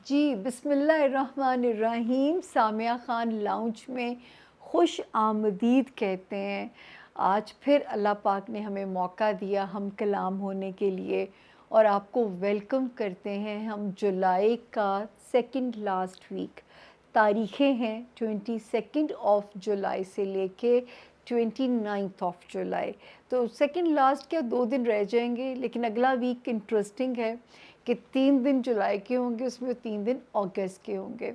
جی بسم اللہ الرحمن الرحیم. سامیہ خان لاؤنج میں خوش آمدید کہتے ہیں. آج پھر اللہ پاک نے ہمیں موقع دیا ہم کلام ہونے کے لیے اور آپ کو ویلکم کرتے ہیں. ہم جولائی کا سیکنڈ لاسٹ ویک، تاریخیں ہیں 22 آف جولائی سے لے کے 29 آف جولائی. تو سیکنڈ لاسٹ کیا 2 دن رہ جائیں گے، لیکن اگلا ویک انٹرسٹنگ ہے کہ 3 دن جولائی کے ہوں گے، اس میں 3 دن اگست کے ہوں گے.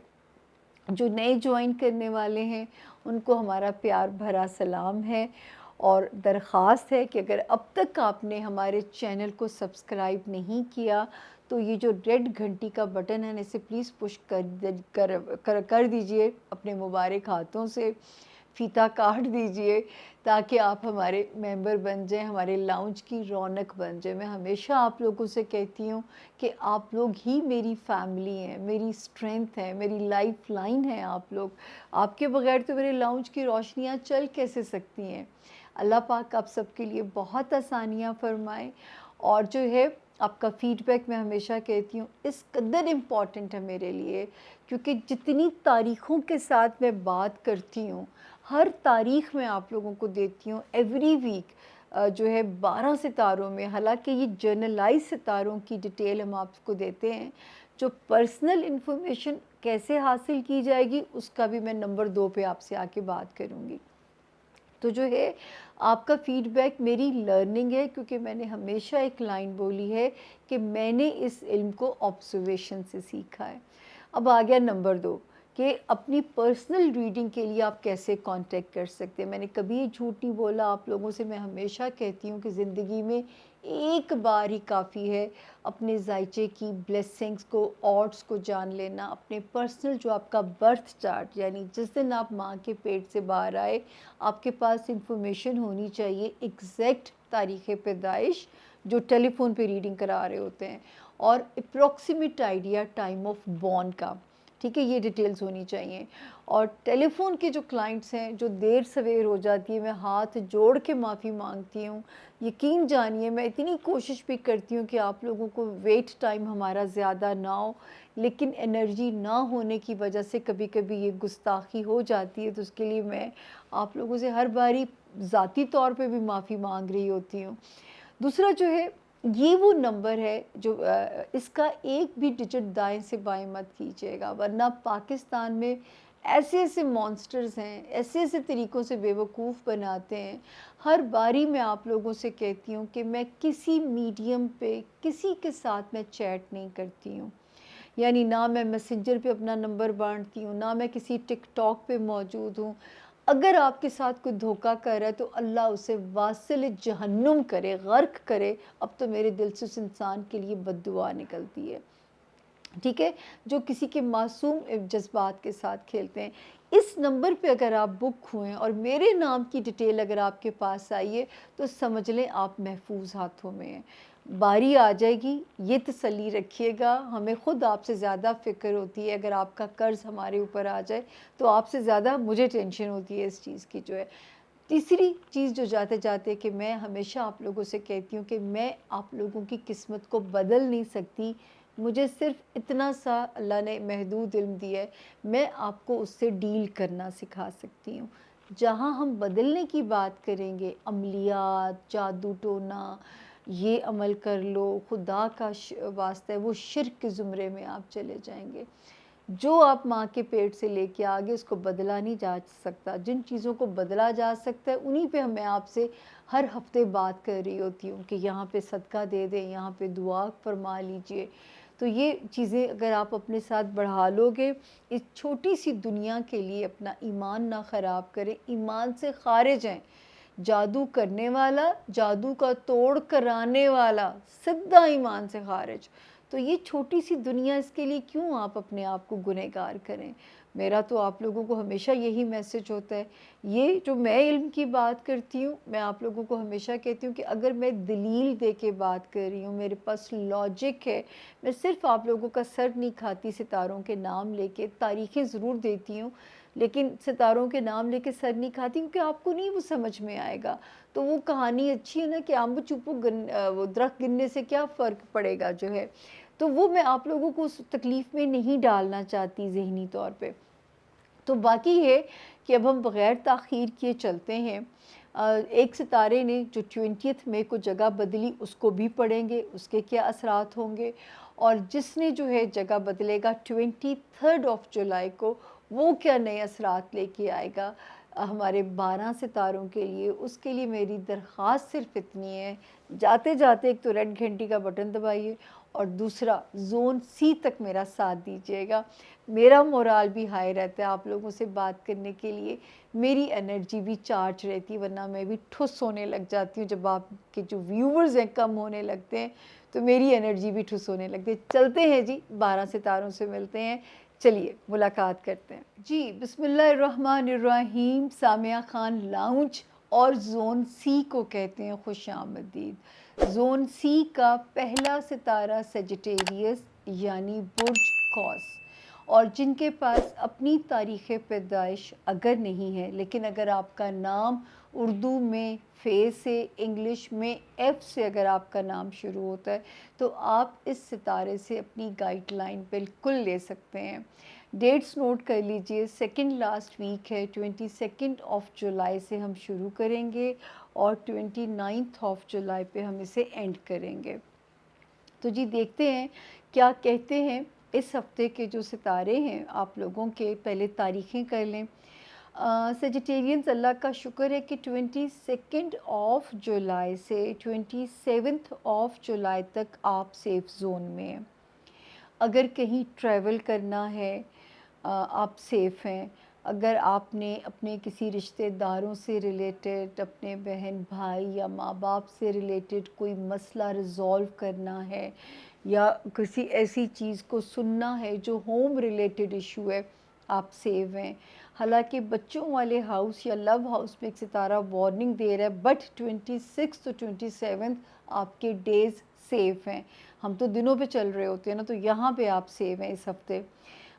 جو نئے جوائن کرنے والے ہیں ان کو ہمارا پیار بھرا سلام ہے اور درخواست ہے کہ اگر اب تک آپ نے ہمارے چینل کو سبسکرائب نہیں کیا تو یہ جو ریڈ گھنٹی کا بٹن ہے اسے پلیز پش کر دیجئے اپنے مبارک ہاتھوں سے، فیتہ کاٹ دیجئے تاکہ آپ ہمارے ممبر بن جائیں، ہمارے لاؤنج کی رونق بن جائیں. میں ہمیشہ آپ لوگوں سے کہتی ہوں کہ آپ لوگ ہی میری فیملی ہیں، میری اسٹرینتھ ہے، میری لائف لائن ہے. آپ لوگ، آپ کے بغیر تو میرے لاؤنج کی روشنیاں چل کیسے سکتی ہیں. اللہ پاک آپ سب کے لیے بہت آسانیاں فرمائے. اور جو ہے آپ کا فیڈ بیک میں ہمیشہ کہتی ہوں اس قدر امپورٹنٹ ہے میرے لیے، کیونکہ جتنی تاریخوں کے ساتھ میں بات کرتی ہوں، ہر تاریخ میں آپ لوگوں کو دیتی ہوں ایوری ویک جو ہے 12 ستاروں میں. حالانکہ یہ جرنلائز ستاروں کی ڈیٹیل ہم آپ کو دیتے ہیں. جو پرسنل انفارمیشن کیسے حاصل کی جائے گی اس کا بھی میں نمبر 2 پہ آپ سے آ کے بات کروں گی. تو جو ہے آپ کا فیڈ بیک میری لرننگ ہے، کیونکہ میں نے ہمیشہ ایک لائن بولی ہے کہ میں نے اس علم کو آبزرویشن سے سیکھا ہے. اب آ گیا نمبر 2 کہ اپنی پرسنل ریڈنگ کے لیے آپ کیسے کانٹیکٹ کر سکتے ہیں. میں نے کبھی یہ جھوٹ نہیں بولا آپ لوگوں سے. میں ہمیشہ کہتی ہوں کہ زندگی میں ایک بار ہی کافی ہے اپنے ذائچے کی بلیسنگز کو، آڈس کو جان لینا. اپنے پرسنل جو آپ کا برتھ چارٹ، یعنی جس دن آپ ماں کے پیٹ سے باہر آئے، آپ کے پاس انفارمیشن ہونی چاہیے ایگزیکٹ تاریخ پیدائش جو ٹیلی فون پہ ریڈنگ کرا رہے ہوتے ہیں، اور approximate idea time of born کا. ٹھیک ہے، یہ ڈیٹیلز ہونی چاہیے. اور ٹیلی فون کے جو کلائنٹس ہیں جو دیر سویر ہو جاتی ہے، میں ہاتھ جوڑ کے معافی مانگتی ہوں. یقین جانیے میں اتنی کوشش بھی کرتی ہوں کہ آپ لوگوں کو ویٹ ٹائم ہمارا زیادہ نہ ہو، لیکن انرجی نہ ہونے کی وجہ سے کبھی کبھی یہ گستاخی ہو جاتی ہے. تو اس کے لیے میں آپ لوگوں سے ہر باری ذاتی طور پہ بھی معافی مانگ رہی ہوتی ہوں. دوسرا جو ہے یہ وہ نمبر ہے جو اس کا ایک بھی ڈیجٹ دائیں سے بائیں مت کیجیے گا، ورنہ پاکستان میں ایسے ایسے مانسٹرز ہیں، ایسے ایسے طریقوں سے بے وقوف بناتے ہیں. ہر باری میں آپ لوگوں سے کہتی ہوں کہ میں کسی میڈیم پہ کسی کے ساتھ میں چیٹ نہیں کرتی ہوں. یعنی نہ میں میسنجر پہ اپنا نمبر بانٹتی ہوں، نہ میں کسی ٹک ٹاک پہ موجود ہوں. اگر آپ کے ساتھ کوئی دھوکہ کر رہا ہے تو اللہ اسے واصل جہنم کرے، غرق کرے. اب تو میرے دل سے اس انسان کے لیے بد دعا نکلتی ہے. ٹھیک ہے، جو کسی کے معصوم جذبات کے ساتھ کھیلتے ہیں. اس نمبر پہ اگر آپ بک ہوئیں اور میرے نام کی ڈیٹیل اگر آپ کے پاس آئیے تو سمجھ لیں آپ محفوظ ہاتھوں میں ہیں. باری آ جائے گی، یہ تسلی رکھیے گا. ہمیں خود آپ سے زیادہ فکر ہوتی ہے. اگر آپ کا قرض ہمارے اوپر آ جائے تو آپ سے زیادہ مجھے ٹینشن ہوتی ہے اس چیز کی جو ہے. تیسری چیز جو جاتے جاتے کہ میں ہمیشہ آپ لوگوں سے کہتی ہوں کہ میں آپ لوگوں کی قسمت کو بدل نہیں سکتی. مجھے صرف اتنا سا اللہ نے محدود علم دیا ہے، میں آپ کو اس سے ڈیل کرنا سکھا سکتی ہوں. جہاں ہم بدلنے کی بات کریں گے، عملیات، جادو ٹونا، یہ عمل کر لو، خدا کا واسطہ ہے، وہ شرک کے زمرے میں آپ چلے جائیں گے. جو آپ ماں کے پیٹ سے لے کے آگے اس کو بدلا نہیں جا سکتا. جن چیزوں کو بدلا جا سکتا ہے انہی پہ میں آپ سے ہر ہفتے بات کر رہی ہوتی ہوں کہ یہاں پہ صدقہ دے دیں، یہاں پہ دعا فرما لیجئے. تو یہ چیزیں اگر آپ اپنے ساتھ بڑھا لو گے، اس چھوٹی سی دنیا کے لیے اپنا ایمان نہ خراب کریں. ایمان سے خارج ہیں. جادو کرنے والا، جادو کا توڑ کرانے والا سیدھا ایمان سے خارج. تو یہ چھوٹی سی دنیا، اس کے لیے کیوں آپ اپنے آپ کو گنہگار کریں. میرا تو آپ لوگوں کو ہمیشہ یہی میسج ہوتا ہے. یہ جو میں علم کی بات کرتی ہوں، میں آپ لوگوں کو ہمیشہ کہتی ہوں کہ اگر میں دلیل دے کے بات کر رہی ہوں، میرے پاس لاجک ہے، میں صرف آپ لوگوں کا سر نہیں کھاتی ستاروں کے نام لے کے. تاریخیں ضرور دیتی ہوں لیکن ستاروں کے نام لے کے سر نہیں کھاتی، کیونکہ آپ کو نہیں وہ سمجھ میں آئے گا. تو وہ کہانی اچھی ہے نا کہ امب چوپو وہ درخت گننے سے کیا فرق پڑے گا جو ہے. تو وہ میں آپ لوگوں کو اس تکلیف میں نہیں ڈالنا چاہتی ذہنی طور پہ۔ تو باقی ہے کہ اب ہم بغیر تاخیر کیے چلتے ہیں۔ ایک ستارے نے جو 20 مئی کو جگہ بدلی اس کو بھی پڑھیں گے، اس کے کیا اثرات ہوں گے، اور جس نے جو ہے جگہ بدلے گا 23 جولائی کو، وہ کیا نئے اثرات لے کے آئے گا ہمارے 12 ستاروں کے لیے۔ اس کے لیے میری درخواست صرف اتنی ہے، جاتے جاتے ایک تو ریڈ گھنٹی کا بٹن دبائیے، اور دوسرا زون سی تک میرا ساتھ دیجیے گا۔ میرا مورال بھی ہائی رہتا ہے آپ لوگوں سے بات کرنے کے لیے، میری انرجی بھی چارج رہتی ہے، ورنہ میں بھی ٹھس ہونے لگ جاتی ہوں جب آپ کے جو ویورز ہیں کم ہونے لگتے ہیں، تو میری انرجی بھی ٹھس ہونے لگتی ہے۔ چلتے ہیں جی، 12 ستاروں سے ملتے ہیں، چلیے ملاقات کرتے ہیں جی۔ بسم اللہ الرحمن الرحیم۔ سامیہ خان لاؤنج اور زون سی کو کہتے ہیں خوش آمدید۔ زون سی کا پہلا ستارہ سیجیٹیریس یعنی برج قوس، اور جن کے پاس اپنی تاریخ پیدائش اگر نہیں ہے، لیکن اگر آپ کا نام اردو میں فے سے، انگلش میں ایف سے اگر آپ کا نام شروع ہوتا ہے، تو آپ اس ستارے سے اپنی گائیڈ لائن بالکل لے سکتے ہیں۔ ڈیٹس نوٹ کر لیجئے، سیکنڈ لاسٹ ویک ہے، 22 جولائی سے ہم شروع کریں گے اور 29 جولائی پہ ہم اسے اینڈ کریں گے۔ تو جی دیکھتے ہیں کیا کہتے ہیں اس ہفتے کے جو ستارے ہیں آپ لوگوں کے۔ پہلے تاریخیں کر لیں۔ سیجیٹیرینز، اللہ کا شکر ہے کہ 22 جولائی سے 27 جولائی تک آپ سیف زون میں ہیں۔ اگر کہیں ٹریول کرنا ہے آپ سیف ہیں۔ اگر آپ نے اپنے کسی رشتہ داروں سے ریلیٹڈ، اپنے بہن بھائی یا ماں باپ سے ریلیٹڈ کوئی مسئلہ ریزولو کرنا ہے، یا کسی ایسی چیز کو سننا ہے جو ہوم ریلیٹڈ ایشو ہے، آپ سیو ہیں۔ حالانکہ بچوں والے ہاؤس یا لو ہاؤس میں ایک ستارہ وارننگ دے رہا ہے، بٹ 26 تو 27 آپ کے ڈیز سیف ہیں۔ ہم تو دنوں پہ چل رہے ہوتے ہیں نا، تو یہاں پہ آپ سیو ہیں اس ہفتے۔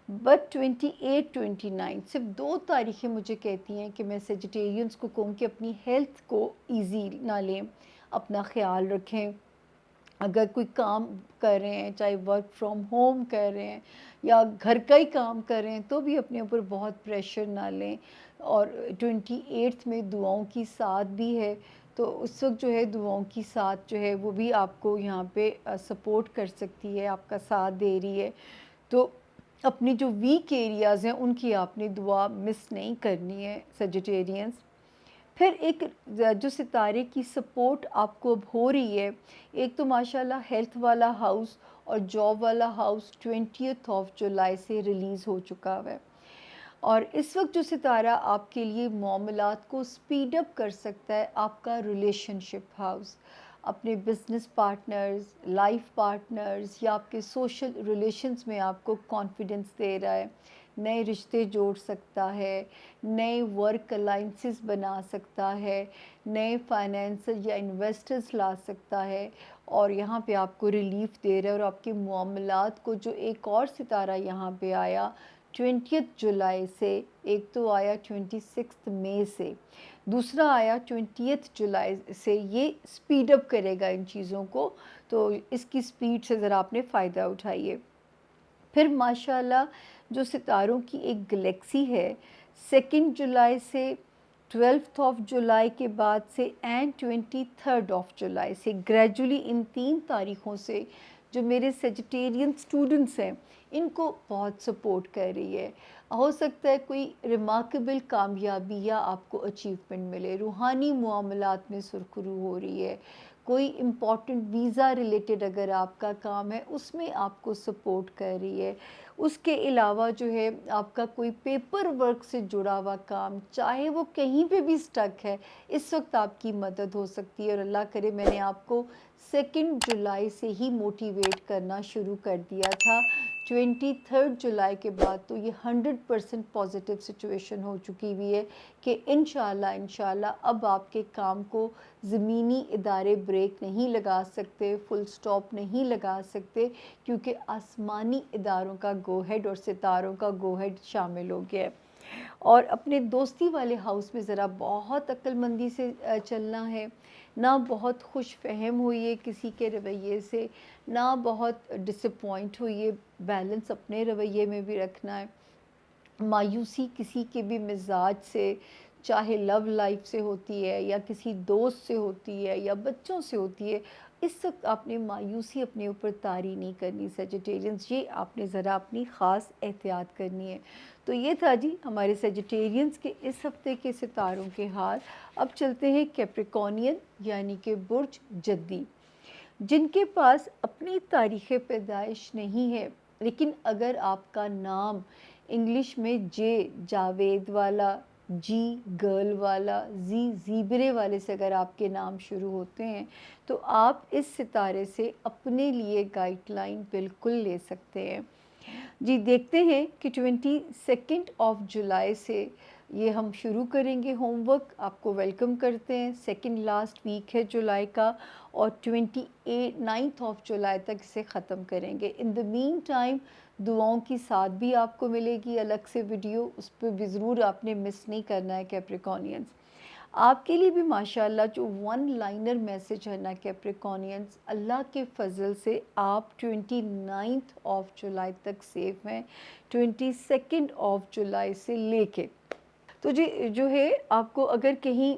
بٹ 28 29 صرف 2 تاریخیں مجھے کہتی ہیں کہ میں سیجیٹیرینز کو کہوں کہ اپنی ہیلتھ کو ایزی نہ لیں، اپنا خیال رکھیں۔ اگر کوئی کام کر رہے ہیں، چاہے ورک فرام ہوم کر رہے ہیں یا گھر کا ہی کام کر رہے ہیں، تو بھی اپنے اوپر بہت پریشر نہ لیں۔ اور 28 میں دعاؤں کی ساتھ بھی ہے، تو اس وقت جو ہے دعاؤں کی ساتھ جو ہے وہ بھی آپ کو یہاں پہ سپورٹ کر سکتی ہے، آپ کا ساتھ دے رہی ہے۔ تو اپنی جو ویک ایریاز ہیں ان کی آپ نے دعا مس نہیں کرنی ہے سیجیٹیرینز۔ پھر ایک جو ستارے کی سپورٹ آپ کو اب ہو رہی ہے، ایک تو ماشاءاللہ ہیلتھ والا ہاؤس اور جاب والا ہاؤس 20 جولائی سے ریلیز ہو چکا ہے، اور اس وقت جو ستارہ آپ کے لیے معاملات کو سپیڈ اپ کر سکتا ہے، آپ کا ریلیشن شپ ہاؤس، اپنے بزنس پارٹنرز، لائف پارٹنرز یا آپ کے سوشل ریلیشنز میں آپ کو کانفیڈنس دے رہا ہے، نئے رشتے جوڑ سکتا ہے، نئے ورک الائنسز بنا سکتا ہے، نئے فائنینسر یا انویسٹرز لا سکتا ہے، اور یہاں پہ آپ کو ریلیف دے رہا ہے۔ اور آپ کے معاملات کو جو ایک اور ستارہ یہاں پہ آیا 20 جولائی سے، ایک تو آیا 26 مئی سے، دوسرا آیا 20 جولائی سے، یہ سپیڈ اپ کرے گا ان چیزوں کو، تو اس کی سپیڈ سے ذرا آپ نے فائدہ اٹھائیے۔ پھر ماشاءاللہ جو ستاروں کی ایک گلیکسی ہے، 2 جولائی سے 12 جولائی کے بعد سے اینڈ 23 جولائی سے، گریجولی ان 3 تاریخوں سے جو میرے سیجیٹیرین سٹوڈنٹس ہیں ان کو بہت سپورٹ کر رہی ہے۔ ہو سکتا ہے کوئی ریمارکیبل کامیابی یا آپ کو اچیومنٹ ملے، روحانی معاملات میں سرخرو ہو رہی ہے، کوئی امپورٹنٹ ویزا ریلیٹڈ اگر آپ کا کام ہے اس میں آپ کو سپورٹ کر رہی ہے۔ اس کے علاوہ جو ہے آپ کا کوئی پیپر ورک سے جڑا ہوا کام، چاہے وہ کہیں پہ بھی سٹک ہے، اس وقت آپ کی مدد ہو سکتی ہے۔ اور اللہ کرے میں نے آپ کو 2 جولائی سے ہی موٹیویٹ کرنا شروع کر دیا تھا، 23 جولائی کے بعد تو یہ 100% پازیٹیو سچویشن ہو چکی ہوئی ہے کہ انشاءاللہ اب آپ کے کام کو زمینی ادارے بریک نہیں لگا سکتے، فل سٹاپ نہیں لگا سکتے، کیونکہ آسمانی اداروں کا گو ہیڈ اور ستاروں کا گو ہیڈ شامل ہو گیا ہے۔ اور اپنے دوستی والے ہاؤس میں ذرا بہت عقل مندی سے چلنا ہے، نہ بہت خوش فہم ہوئیے کسی کے رویے سے، نہ بہت ڈسپوائنٹ ہوئیے، بیلنس اپنے رویے میں بھی رکھنا ہے۔ مایوسی کسی کے بھی مزاج سے، چاہے لو لائف سے ہوتی ہے یا کسی دوست سے ہوتی ہے یا بچوں سے ہوتی ہے، اس وقت آپ نے مایوسی اپنے اوپر طاری نہیں کرنی سیجیٹیرینز، یہ آپ نے ذرا اپنی خاص احتیاط کرنی ہے۔ تو یہ تھا جی ہمارے سیجیٹیرینز کے اس ہفتے کے ستاروں کے حال۔ اب چلتے ہیں کیپریکونین یعنی کہ برج جدی، جن کے پاس اپنی تاریخ پیدائش نہیں ہے، لیکن اگر آپ کا نام انگلش میں جے جاوید والا، جی گرل والا، زی زیبرے والے سے اگر آپ کے نام شروع ہوتے ہیں تو آپ اس ستارے سے اپنے لیے گائیڈ لائن بالکل لے سکتے ہیں۔ جی دیکھتے ہیں کہ 22 جولائی سے یہ ہم شروع کریں گے ہوم ورک، آپ کو ویلکم کرتے ہیں، سیکنڈ لاسٹ ویک ہے جولائی کا، اور 29 جولائی تک اسے ختم کریں گے۔ ان دا مین ٹائم دعاؤں کی ساتھ بھی آپ کو ملے گی الگ سے ویڈیو، اس پہ بھی ضرور آپ نے مس نہیں کرنا ہے کیپریکونینز۔ آپ کے لیے بھی ماشاءاللہ جو ون لائنر میسج ہے نا کیپریکونینز، اللہ کے فضل سے آپ 29 جولائی تک سیف ہیں، 22 جولائی سے لے کے۔ تو جی جو ہے آپ کو اگر کہیں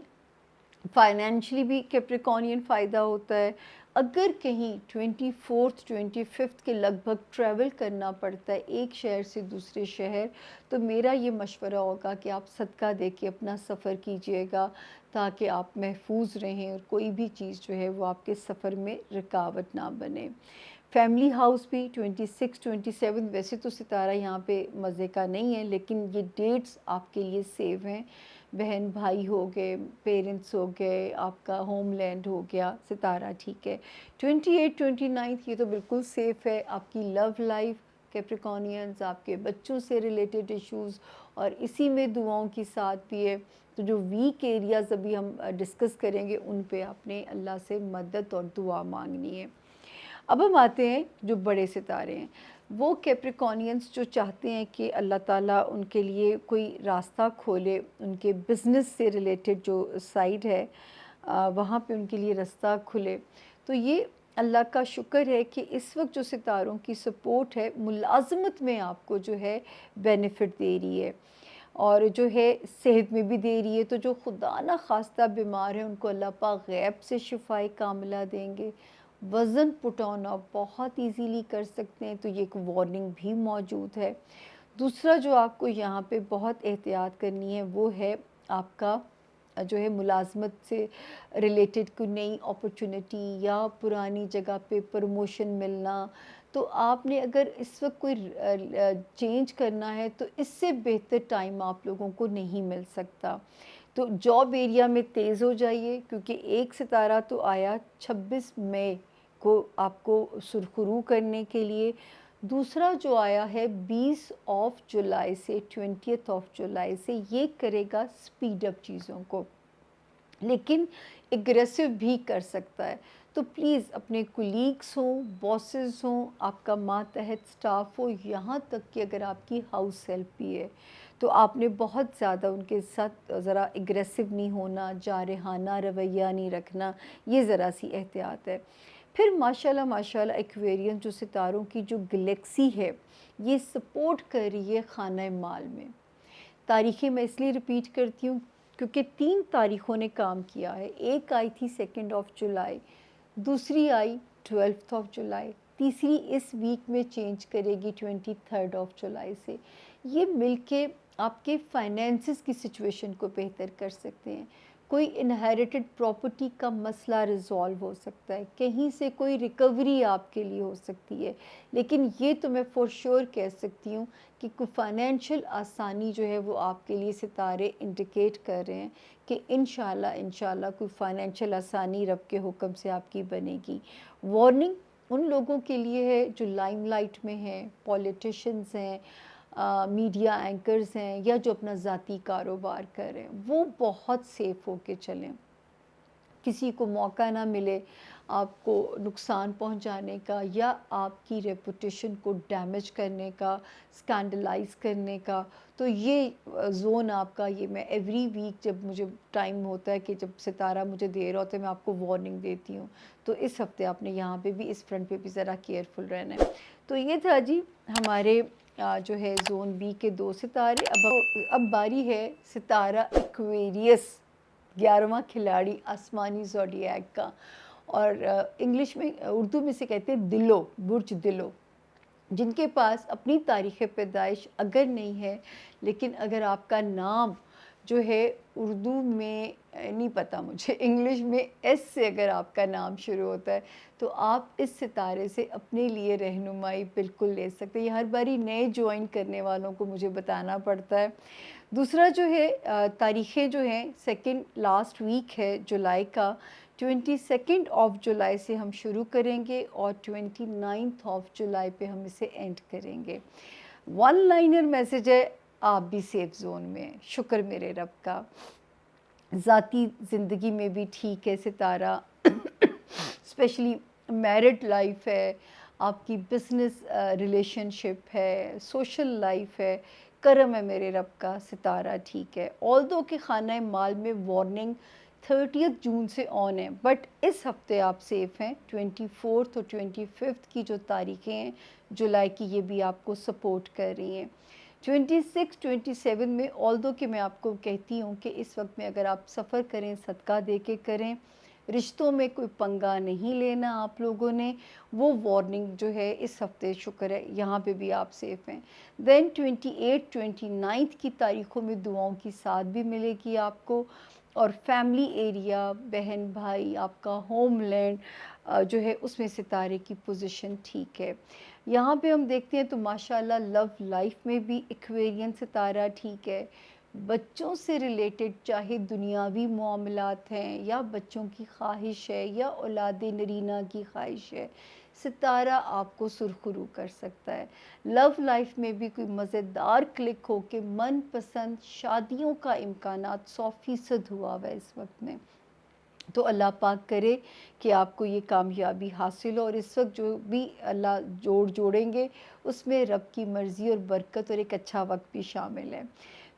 فائنینشلی بھی کیپریکونین فائدہ ہوتا ہے، اگر کہیں 24 25 کے لگ بھگ ٹریول کرنا پڑتا ہے ایک شہر سے دوسرے شہر، تو میرا یہ مشورہ ہوگا کہ آپ صدقہ دے کے اپنا سفر کیجئے گا تاکہ آپ محفوظ رہیں اور کوئی بھی چیز جو ہے وہ آپ کے سفر میں رکاوٹ نہ بنے۔ فیملی ہاؤس بھی 26 27 ویسے تو ستارہ یہاں پہ مزے کا نہیں ہے، لیکن یہ ڈیٹس آپ کے لیے سیو ہیں۔ بہن بھائی ہو گئے، پیرنٹس ہو گئے، آپ کا ہوم لینڈ ہو گیا، ستارہ ٹھیک ہے۔ 28 29 یہ تو بالکل سیف ہے۔ آپ کی لو لائف کیپریکونینز، آپ کے بچوں سے ریلیٹڈ ایشوز، اور اسی میں دعاؤں کی ساتھ بھی ہے۔ تو جو ویک ایریاز ابھی ہم ڈسکس کریں گے ان پہ آپ نے اللہ سے مدد اور دعا مانگنی ہے۔ اب ہم آتے ہیں جو بڑے ستارے ہیں، وہ کیپریکونینز جو چاہتے ہیں کہ اللہ تعالیٰ ان کے لیے کوئی راستہ کھولے، ان کے بزنس سے ریلیٹڈ جو سائڈ ہے وہاں پہ ان کے لیے راستہ کھلے، تو یہ اللہ کا شکر ہے کہ اس وقت جو ستاروں کی سپورٹ ہے ملازمت میں آپ کو جو ہے بینیفٹ دے رہی ہے، اور جو ہے صحت میں بھی دے رہی ہے۔ تو جو خدا نہ خواستہ بیمار ہیں ان کو اللہ پاک غیب سے شفائے کاملہ دیں گے۔ وزن پٹ آن آپ بہت ایزیلی کر سکتے ہیں، تو یہ ایک وارننگ بھی موجود ہے۔ دوسرا جو آپ کو یہاں پہ بہت احتیاط کرنی ہے وہ ہے آپ کا جو ہے ملازمت سے ریلیٹڈ کوئی نئی اپرچونٹی یا پرانی جگہ پہ پروموشن ملنا، تو آپ نے اگر اس وقت کوئی چینج کرنا ہے تو اس سے بہتر ٹائم آپ لوگوں کو نہیں مل سکتا۔ تو جاب ایریا میں تیز ہو جائیے، کیونکہ ایک ستارہ تو آیا 26 مئی کو آپ کو سرخرو کرنے کے لیے، دوسرا جو آیا ہے 20 جولائی سے 20 جولائی سے، یہ کرے گا سپیڈ اپ چیزوں کو، لیکن اگریسو بھی کر سکتا ہے۔ تو پلیز اپنے کولیگس ہوں، باسز ہوں، آپ کا ماتحت سٹاف ہو، یہاں تک کہ اگر آپ کی ہاؤس ہیلپ بھی ہے تو آپ نے بہت زیادہ ان کے ساتھ ذرا اگریسو نہیں ہونا، جارحانہ رویہ نہیں رکھنا، یہ ذرا سی احتیاط ہے۔ پھر ماشاءاللہ ماشاءاللہ ایکویرین جو ستاروں کی جو گلیکسی ہے یہ سپورٹ کر رہی ہے خانہ مال میں۔ تاریخیں میں اس لیے ریپیٹ کرتی ہوں کیونکہ 3 تاریخوں نے کام کیا ہے، ایک آئی تھی 2 جولائی، دوسری آئی 12 جولائی، تیسری اس ویک میں چینج کرے گی 23 جولائی سے۔ یہ مل کے آپ کے فائنینسز کی سچویشن کو بہتر کر سکتے ہیں۔ کوئی انہیریٹڈ پراپرٹی کا مسئلہ ریزالو ہو سکتا ہے، کہیں سے کوئی ریکوری آپ کے لیے ہو سکتی ہے، لیکن یہ تو میں فور شور کہہ سکتی ہوں کہ کوئی فائنینشیل آسانی جو ہے وہ آپ کے لیے ستارے انڈیکیٹ کر رہے ہیں کہ انشاءاللہ کوئی فائنینشیل آسانی رب کے حکم سے آپ کی بنے گی۔ وارننگ ان لوگوں کے لیے ہے جو لائم لائٹ میں ہیں، پولیٹیشنز ہیں، میڈیا اینکرز ہیں، یا جو اپنا ذاتی کاروبار کر رہے ہیں، وہ بہت سیف ہو کے چلیں، کسی کو موقع نہ ملے آپ کو نقصان پہنچانے کا یا آپ کی ریپوٹیشن کو ڈیمیج کرنے کا، اسکینڈلائز کرنے کا. تو یہ زون آپ کا، یہ میں ایوری ویک جب مجھے ٹائم ہوتا ہے کہ جب ستارہ مجھے دے رہا ہوتا ہے میں آپ کو وارننگ دیتی ہوں. تو اس ہفتے آپ نے یہاں پہ بھی اس فرنٹ پہ بھی ذرا کیئرفل رہنا ہے. تو یہ تھا جی ہمارے جو ہے زون بی کے 2 ستارے. اب باری ہے ستارہ ایکویریس، 11واں کھلاڑی آسمانی زوڈیاک کا، اور انگلش میں، اردو میں سے کہتے ہیں دلو، برج دلو. جن کے پاس اپنی تاریخ پیدائش اگر نہیں ہے، لیکن اگر آپ کا نام جو ہے اردو میں نہیں پتہ مجھے، انگلش میں ایس سے اگر آپ کا نام شروع ہوتا ہے تو آپ اس ستارے سے اپنے لیے رہنمائی بالکل لے سکتے ہیں. یہ ہر باری نئے جوائن کرنے والوں کو مجھے بتانا پڑتا ہے. دوسرا جو ہے تاریخیں جو ہیں، سیکنڈ لاسٹ ویک ہے جولائی کا، 22 آف جولائی سے ہم شروع کریں گے اور 29 آف جولائی پہ ہم اسے اینڈ کریں گے. 1 لائنر میسیج ہے، آپ بھی سیف زون میں ہیں. شکر میرے رب کا. ذاتی زندگی میں بھی ٹھیک ہے ستارہ، اسپیشلی میرڈ لائف ہے، آپ کی بزنس ریلیشن شپ ہے، سوشل لائف ہے، کرم ہے میرے رب کا. ستارہ ٹھیک ہے. آلدو کہ خانہ مال میں وارننگ 30 جون سے آن ہے، بٹ اس ہفتے آپ سیف ہیں. 24 اور 25 کی جو تاریخیں ہیں جولائی کی، یہ بھی آپ کو سپورٹ کر رہی ہیں. 26 27 میں آلدو کہ میں آپ کو کہتی ہوں کہ اس وقت میں اگر آپ سفر کریں صدقہ دے کے کریں، رشتوں میں کوئی پنگا نہیں لینا آپ لوگوں نے، وہ وارننگ جو ہے اس ہفتے شکر ہے یہاں پہ بھی آپ سیف ہیں. دین 28 29 کی تاریخوں میں دعاؤں کی ساتھ بھی ملے گی آپ کو، اور فیملی ایریا، بہن بھائی، آپ کا ہوم لینڈ جو ہے اس میں ستارے کی پوزیشن ٹھیک ہے. یہاں پہ ہم دیکھتے ہیں تو ماشاءاللہ لو لائف میں بھی ایکویرین ستارہ ٹھیک ہے. بچوں سے ریلیٹڈ چاہے دنیاوی معاملات ہیں یا بچوں کی خواہش ہے یا اولاد نرینہ کی خواہش ہے، ستارہ آپ کو سرخرو کر سکتا ہے. لو لائف میں بھی کوئی مزیدار کلک ہو کہ من پسند شادیوں کا امکانات 100% ہوا ہوا ہے اس وقت میں، تو اللہ پاک کرے کہ آپ کو یہ کامیابی حاصل ہو. اور اس وقت جو بھی اللہ جوڑیں گے اس میں رب کی مرضی اور برکت اور ایک اچھا وقت بھی شامل ہے.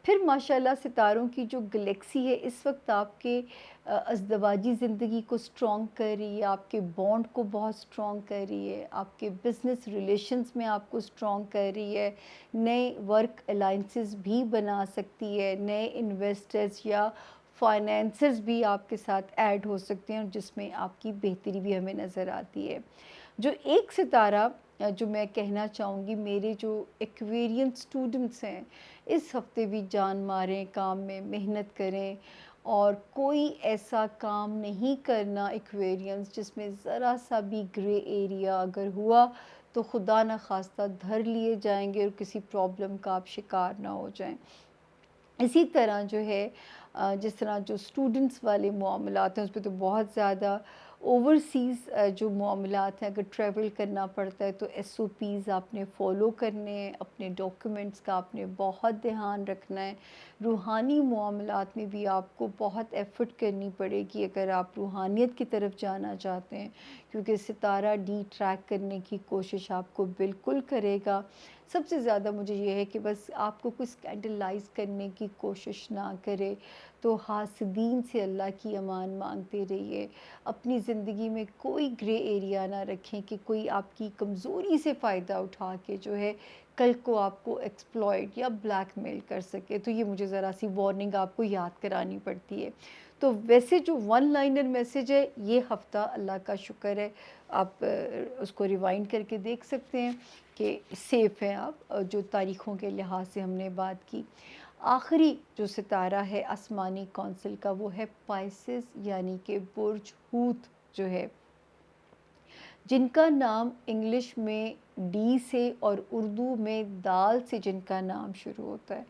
پھر ماشاءاللہ ستاروں کی جو گلیکسی ہے اس وقت آپ کے ازدواجی زندگی کو سٹرونگ کر رہی ہے، آپ کے بانڈ کو بہت سٹرونگ کر رہی ہے، آپ کے بزنس ریلیشنز میں آپ کو سٹرونگ کر رہی ہے، نئے ورک الائنسز بھی بنا سکتی ہے، نئے انویسٹرز یا فائنینسرز بھی آپ کے ساتھ ایڈ ہو سکتے ہیں، جس میں آپ کی بہتری بھی ہمیں نظر آتی ہے. جو ایک ستارہ جو میں کہنا چاہوں گی، میرے جو ایکویرین سٹوڈنٹس ہیں اس ہفتے بھی جان ماریں، کام میں محنت کریں اور کوئی ایسا کام نہیں کرنا ایکویرینس جس میں ذرا سا بھی گرے ایریا اگر ہوا تو خدا نخواستہ دھر لیے جائیں گے اور کسی پرابلم کا آپ شکار نہ ہو جائیں. اسی طرح جو ہے جس طرح جو سٹوڈنٹس والے معاملات ہیں اس پہ تو بہت زیادہ اوورسیز جو معاملات ہیں، اگر ٹریول کرنا پڑتا ہے تو SOPs آپ نے فالو کرنے ہیں، اپنے ڈاکیومنٹس کا آپ نے بہت دھیان رکھنا ہے. روحانی معاملات میں بھی آپ کو بہت ایفرٹ کرنی پڑے گی اگر آپ روحانیت کی طرف جانا چاہتے ہیں، کیونکہ ستارہ ڈی ٹریک کرنے کی کوشش آپ کو بالکل کرے گا. سب سے زیادہ مجھے یہ ہے کہ بس آپ کو کوئی اسکینڈلائز کرنے کی کوشش نہ کرے. تو حاسدین سے اللہ کی امان مانگتے رہیے. اپنی زندگی میں کوئی گرے ایریا نہ رکھیں کہ کوئی آپ کی کمزوری سے فائدہ اٹھا کے جو ہے کل کو آپ کو ایکسپلائٹ یا بلیک میل کر سکے. تو یہ مجھے ذرا سی وارننگ آپ کو یاد کرانی پڑتی ہے. تو ویسے جو 1 لائنر میسیج ہے یہ ہفتہ اللہ کا شکر ہے آپ اس کو ریوائنڈ کر کے دیکھ سکتے ہیں کہ سیف ہیں آپ، جو تاریخوں کے لحاظ سے ہم نے بات کی. آخری جو ستارہ ہے آسمانی کونسل کا وہ ہے پائسس، یعنی کہ برج ہوت جو ہے، جن کا نام انگلش میں ڈی سے اور اردو میں دال سے جن کا نام شروع ہوتا ہے،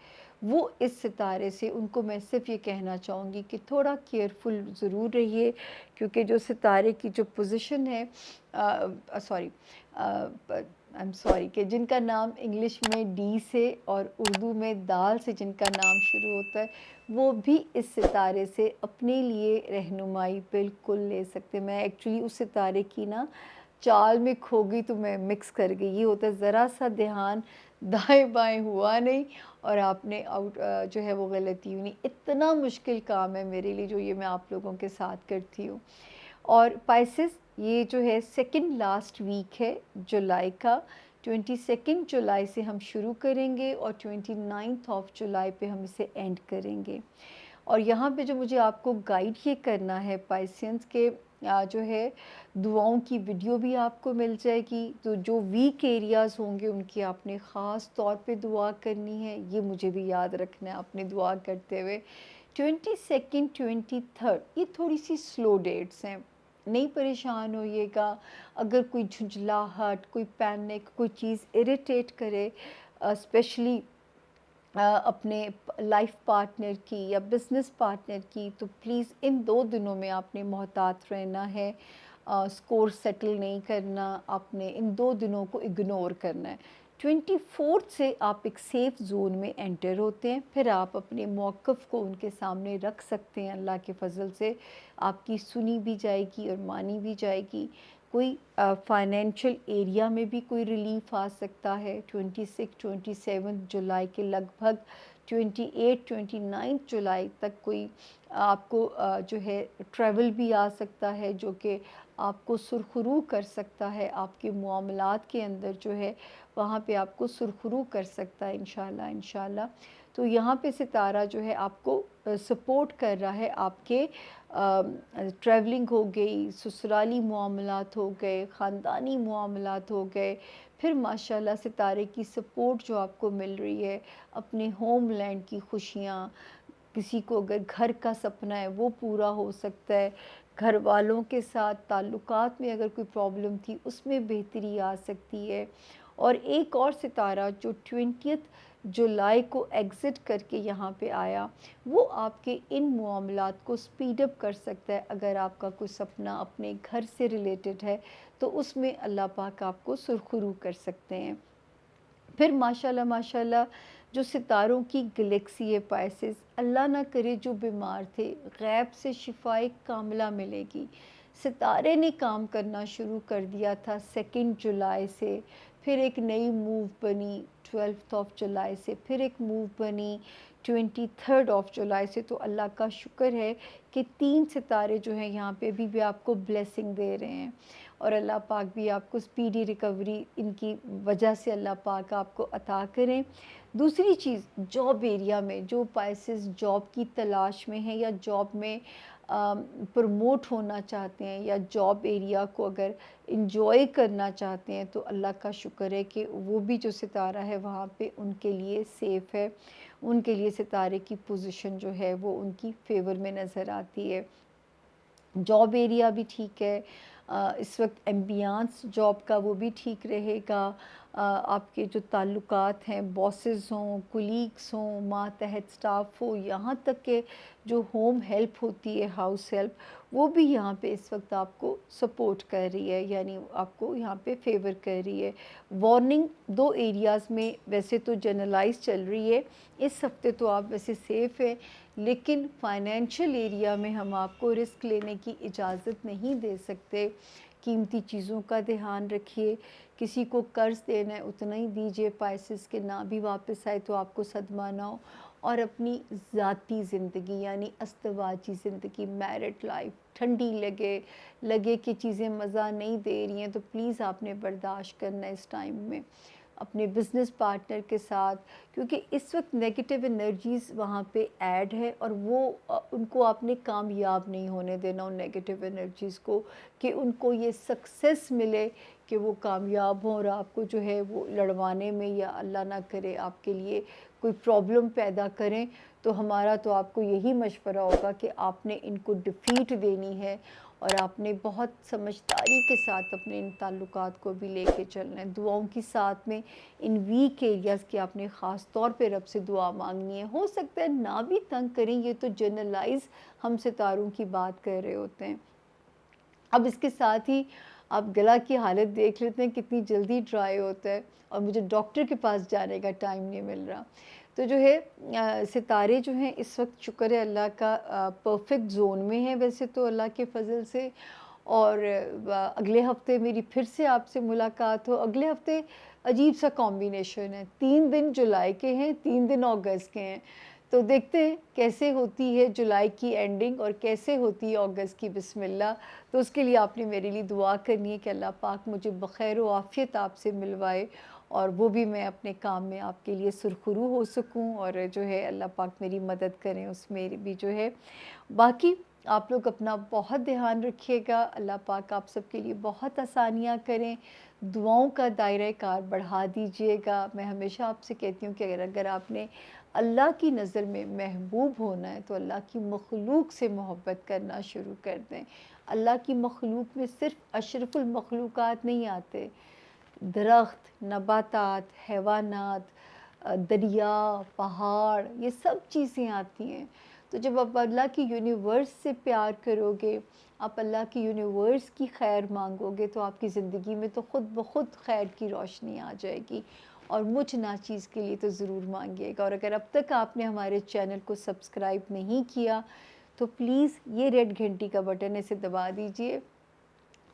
وہ اس ستارے سے ان کو میں صرف یہ کہنا چاہوں گی کہ تھوڑا کیئرفل ضرور رہیے، کیونکہ جو ستارے کی جو پوزیشن ہے، سوری آئی ایم سوری، کہ جن کا نام انگلش میں ڈی سے اور اردو میں دال سے جن کا نام شروع ہوتا ہے، وہ بھی اس ستارے سے اپنے لیے رہنمائی بالکل لے سکتے۔ میں ایکچولی اس ستارے کی نا چال میں کھو گئی تو میں مکس کر گئی، یہ ہوتا ہے ذرا سا دھیان دائیں بائیں ہوا نہیں اور آپ نے جو ہے وہ غلطی ہونی۔ اتنا مشکل کام ہے میرے لیے جو یہ میں آپ لوگوں کے ساتھ کرتی ہوں۔ اور پائسس، یہ جو ہے سیکنڈ لاسٹ ویک ہے جولائی کا، 22 جولائی سے ہم شروع کریں گے اور 29 جولائی پہ ہم اسے اینڈ کریں گے۔ اور یہاں پہ جو مجھے آپ کو گائیڈ یہ کرنا ہے پائسینس کے، جو ہے دعاؤں کی ویڈیو بھی آپ کو مل جائے گی، تو جو ویک ایریاز ہوں گے ان کی آپ نے خاص طور پہ دعا کرنی ہے، یہ مجھے بھی یاد رکھنا ہے آپ نے دعا کرتے ہوئے۔ 22 23 یہ تھوڑی سی سلو ڈیٹس ہیں، نہیں پریشان ہوئیے گا اگر کوئی جھنجھلاہٹ، کوئی پینک، کوئی چیز اریٹیٹ کرے، اسپیشلی اپنے لائف پارٹنر کی یا بزنس پارٹنر کی، تو پلیز ان 2 دنوں میں آپ نے محتاط رہنا ہے، سکور سیٹل نہیں کرنا، آپ نے ان 2 دنوں کو اگنور کرنا ہے۔ 24 سے آپ ایک سیف زون میں انٹر ہوتے ہیں، پھر آپ اپنے موقف کو ان کے سامنے رکھ سکتے ہیں، اللہ کے فضل سے آپ کی سنی بھی جائے گی اور مانی بھی جائے گی۔ کوئی فائنینشل ایریا میں بھی کوئی ریلیف آ سکتا ہے 26 27 جولائی کے لگ بھگ، 28 29 جولائی تک کوئی آپ کو جو ہے ٹریول بھی آ سکتا ہے، جو کہ آپ کو سرخرو کر سکتا ہے، آپ کے معاملات کے اندر جو ہے وہاں پہ آپ کو سرخرو کر سکتا ہے انشاءاللہ۔ تو یہاں پہ ستارہ جو ہے آپ کو سپورٹ کر رہا ہے، آپ کے ٹریولنگ ہو گئی، سسرالی معاملات ہو گئے، خاندانی معاملات ہو گئے، پھر ماشاءاللہ ستارے کی سپورٹ جو آپ کو مل رہی ہے، اپنے ہوم لینڈ کی خوشیاں، کسی کو اگر گھر کا سپنا ہے وہ پورا ہو سکتا ہے، گھر والوں کے ساتھ تعلقات میں اگر کوئی پرابلم تھی اس میں بہتری آ سکتی ہے۔ اور ایک اور ستارہ جو 20 جولائی کو ایگزٹ کر کے یہاں پہ آیا، وہ آپ کے ان معاملات کو سپیڈ اپ کر سکتا ہے۔ اگر آپ کا کوئی سپنا اپنے گھر سے ریلیٹڈ ہے تو اس میں اللہ پاک آپ کو سرخرو کر سکتے ہیں۔ پھر ماشاءاللہ جو ستاروں کی گلیکسی ہے پائسز، اللہ نہ کرے جو بیمار تھے، غیب سے شفائے کاملہ ملے گی۔ ستارے نے کام کرنا شروع کر دیا تھا 2 جولائی سے، پھر ایک نئی موو بنی 12 جولائی سے، پھر ایک موو بنی 23 جولائی سے۔ تو اللہ کا شکر ہے کہ 3 ستارے جو ہیں یہاں پہ بھی آپ کو بلیسنگ دے رہے ہیں، اور اللہ پاک بھی آپ کو سپیڈی ریکوری ان کی وجہ سے اللہ پاک آپ کو عطا کریں۔ دوسری چیز، جاب ایریا میں جو پائسز جاب کی تلاش میں ہیں یا جاب میں پروموٹ ہونا چاہتے ہیں یا جاب ایریا کو اگر انجوائے کرنا چاہتے ہیں، تو اللہ کا شکر ہے کہ وہ بھی جو ستارہ ہے وہاں پہ ان کے لیے سیف ہے، ان کے لیے ستارے کی پوزیشن جو ہے وہ ان کی فیور میں نظر آتی ہے۔ جاب ایریا بھی ٹھیک ہے، اس وقت ایمبیانس جاب کا وہ بھی ٹھیک رہے گا، آپ کے جو تعلقات ہیں باسز ہوں، کولیگس ہوں، ماتحت سٹاف ہو، یہاں تک کہ جو ہوم ہیلپ ہوتی ہے، ہاؤس ہیلپ، وہ بھی یہاں پہ اس وقت آپ کو سپورٹ کر رہی ہے، یعنی آپ کو یہاں پہ فیور کر رہی ہے۔ وارننگ 2 ایریاز میں ویسے تو جنرلائز چل رہی ہے، اس ہفتے تو آپ ویسے سیف ہیں، لیکن فائنینشل ایریا میں ہم آپ کو رسک لینے کی اجازت نہیں دے سکتے۔ قیمتی چیزوں کا دھیان رکھیے، کسی کو قرض دینا ہے اتنا ہی دیجیے پائسز کے، نہ بھی واپس آئے تو آپ کو صدمہ نہ ہو۔ اور اپنی ذاتی زندگی یعنی ازدواجی زندگی، میرڈ لائف ٹھنڈی لگے کہ چیزیں مزہ نہیں دے رہی ہیں، تو پلیز آپ نے برداشت کرنا ہے اس ٹائم میں اپنے بزنس پارٹنر کے ساتھ، کیونکہ اس وقت نیگیٹیو انرجیز وہاں پہ ایڈ ہے، اور وہ ان کو آپ نے کامیاب نہیں ہونے دینا، ان نیگیٹیو انرجیز کو، کہ ان کو یہ سکسیس ملے کہ وہ کامیاب ہوں اور آپ کو جو ہے وہ لڑوانے میں یا اللہ نہ کرے آپ کے لیے کوئی پرابلم پیدا کریں۔ تو ہمارا تو آپ کو یہی مشورہ ہوگا کہ آپ نے ان کو ڈیفیٹ دینی ہے اور آپ نے بہت سمجھداری کے ساتھ اپنے ان تعلقات کو بھی لے کے چلنا ہے. دعاؤں کی ساتھ میں ان ویک ایریاز کی آپ نے خاص طور پہ رب سے دعا مانگنی ہے. ہو سکتا ہے نہ بھی تنگ کریں، یہ تو جنرلائز ہم ستاروں کی بات کر رہے ہوتے ہیں. اب اس کے ساتھ ہی آپ گلا کی حالت دیکھ لیتے ہیں کتنی جلدی ڈرائی ہوتا ہے، اور مجھے ڈاکٹر کے پاس جانے کا ٹائم نہیں مل رہا. تو جو ہے ستارے جو ہیں اس وقت شکر ہے اللہ کا پرفیکٹ زون میں ہیں ویسے تو اللہ کے فضل سے. اور اگلے ہفتے میری پھر سے آپ سے ملاقات ہو. اگلے ہفتے عجیب سا کمبینیشن ہے، 3 دن جولائی کے ہیں، 3 دن اگست کے ہیں. تو دیکھتے ہیں کیسے ہوتی ہے جولائی کی اینڈنگ اور کیسے ہوتی ہے اگست کی. بسم اللہ. تو اس کے لیے آپ نے میرے لیے دعا کرنی ہے کہ اللہ پاک مجھے بخیر و عافیت آپ سے ملوائے، اور وہ بھی میں اپنے کام میں آپ کے لیے سرخرو ہو سکوں، اور جو ہے اللہ پاک میری مدد کریں اس میں بھی جو ہے. باقی آپ لوگ اپنا بہت دھیان رکھیے گا. اللہ پاک آپ سب کے لیے بہت آسانیاں کریں. دعاؤں کا دائرہ کار بڑھا دیجیے گا. میں ہمیشہ آپ سے کہتی ہوں کہ اگر آپ نے اللہ کی نظر میں محبوب ہونا ہے تو اللہ کی مخلوق سے محبت کرنا شروع کر دیں. اللہ کی مخلوق میں صرف اشرف المخلوقات نہیں آتے، درخت، نباتات، حیوانات، دریا، پہاڑ، یہ سب چیزیں آتی ہیں. تو جب آپ اللہ کی یونیورس سے پیار کرو گے، آپ اللہ کی یونیورس کی خیر مانگو گے، تو آپ کی زندگی میں تو خود بخود خیر کی روشنی آ جائے گی. اور مجھ ناچیز کے لیے تو ضرور مانگیے گا. اور اگر اب تک آپ نے ہمارے چینل کو سبسکرائب نہیں کیا تو پلیز یہ ریڈ گھنٹی کا بٹن اسے دبا دیجئے،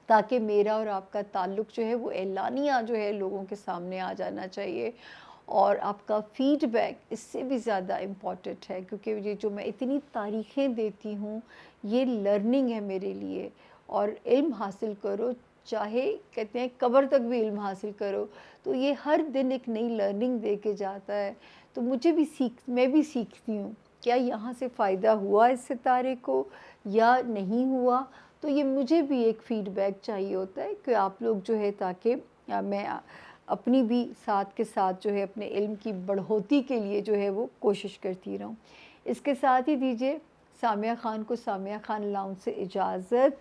تاکہ میرا اور آپ کا تعلق جو ہے وہ اعلانیہ جو ہے لوگوں کے سامنے آ جانا چاہیے. اور آپ کا فیڈ بیک اس سے بھی زیادہ امپورٹنٹ ہے، کیونکہ یہ جو میں اتنی تاریخیں دیتی ہوں یہ لرننگ ہے میرے لیے. اور علم حاصل کرو، چاہے کہتے ہیں قبر تک بھی علم حاصل کرو، تو یہ ہر دن ایک نئی لرننگ دے کے جاتا ہے. تو مجھے بھی میں بھی سیکھتی ہوں کیا یہاں سے فائدہ ہوا اس ستارے کو یا نہیں ہوا. تو یہ مجھے بھی ایک فیڈ بیک چاہیے ہوتا ہے کہ آپ لوگ جو ہے، تاکہ میں اپنی بھی ساتھ کے ساتھ جو ہے اپنے علم کی بڑھوتی کے لیے جو ہے وہ کوشش کرتی رہوں. اس کے ساتھ ہی دیجیے سامیہ خان کو سامیہ خان لاؤنج سے اجازت.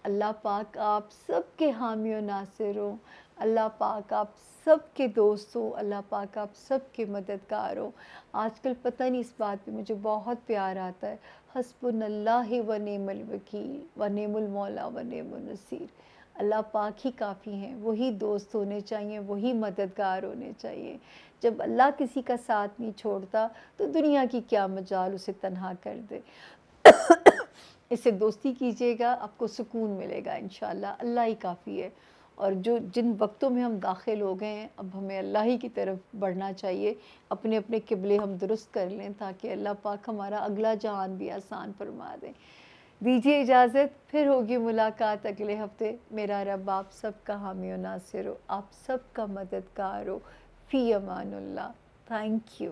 اللہ پاک آپ سب کے حامی و ناصر ہوں. اللہ پاک آپ سب کے دوست ہوں. اللہ پاک آپ سب کے مددگار ہوں. آج کل پتہ نہیں اس بات پہ مجھے بہت پیار آتا ہے، حسبنا اللہ و نعم الوکیل و نعم المولا و نعم النصیر. اللہ پاک ہی کافی ہیں، وہی دوست ہونے چاہیے، وہی مددگار ہونے چاہیے. جب اللہ کسی کا ساتھ نہیں چھوڑتا تو دنیا کی کیا مجال اسے تنہا کر دے. اس سے دوستی کیجیے گا، آپ کو سکون ملے گا انشاءاللہ. اللہ ہی کافی ہے. اور جن وقتوں میں ہم داخل ہو گئے ہیں، اب ہمیں اللہ ہی کی طرف بڑھنا چاہیے. اپنے اپنے قبلے ہم درست کر لیں تاکہ اللہ پاک ہمارا اگلا جہان بھی آسان فرما دیں. دیجیے اجازت، پھر ہوگی ملاقات اگلے ہفتے. میرا رب آپ سب کا حامی و ناصر ہو، آپ سب کا مددگار ہو. فی امان اللہ. Thank you.